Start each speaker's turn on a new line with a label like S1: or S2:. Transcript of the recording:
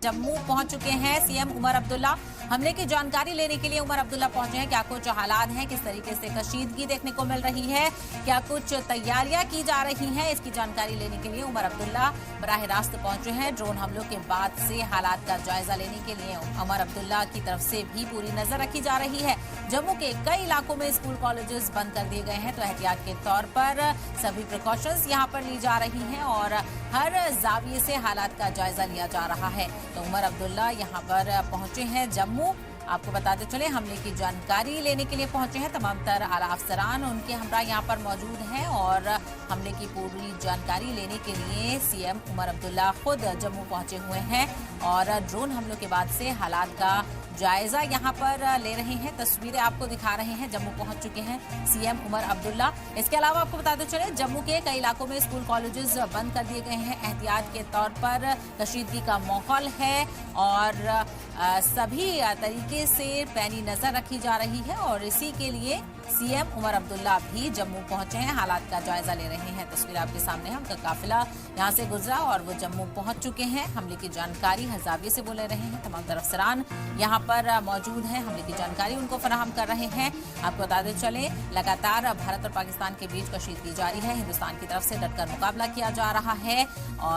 S1: जम्मू पहुंच चुके हैं सीएम उमर अब्दुल्ला। हमले की जानकारी लेने के लिए उमर अब्दुल्ला पहुंचे हैं। क्या कुछ हालात हैं, किस तरीके से कशीदगी देखने को मिल रही है, क्या कुछ तैयारियां की जा रही हैं, इसकी जानकारी लेने के लिए उमर अब्दुल्ला बराह रास्त पहुंचे हैं। ड्रोन हमलों के बाद से हालात का जायजा लेने के लिए उमर अब्दुल्ला की तरफ से भी पूरी नजर रखी जा रही है। जम्मू के कई इलाकों में स्कूल कॉलेजेस बंद कर दिए गए हैं, तो एहतियात के तौर पर सभी प्रिकॉशंस यहां पर ली जा रही हैं और हर जाविये से हालात का जायजा लिया जा रहा है। तो उमर अब्दुल्ला यहां पर पहुंचे हैं जम्मू। आपको बताते चले हमले की जानकारी लेने के लिए पहुंचे हैं। तमाम तर आला अफसरान उनके हमरा यहां पर मौजूद हैं और हमले की पूरी जानकारी लेने के लिए सीएम उमर अब्दुल्ला खुद जम्मू पहुंचे हुए हैं और ड्रोन हमलों के बाद से हालात का जायजा यहां पर ले रहे हैं। तस्वीरें आपको दिखा रहे हैं। जम्मू पहुंच चुके हैं सीएम उमर अब्दुल्ला। इसके अलावा आपको बताते चले जम्मू के कई इलाकों में स्कूल कॉलेजेस बंद कर दिए गए हैं। एहतियात के तौर पर कशीदगी का माहौल है और सभी तरीके से पैनी नजर रखी जा रही है और इसी के लिए सीएम उमर अब्दुल्ला भी जम्मू पहुंचे हैं, हालात का जायजा ले रहे हैं। तस्वीर आपके सामने है, उनका काफिला यहां से गुजरा और वो जम्मू पहुंच चुके हैं। हमले की जानकारी हर जाविये से बोले रहे हैं। तमाम तरफ अफसरान यहां पर मौजूद हैं, हमले की जानकारी उनको फराहम कर रहे हैं। आपको बताते चले लगातार भारत और पाकिस्तान के बीच कशीदगी जारी है। हिंदुस्तान की तरफ से डटकर मुकाबला किया जा रहा है और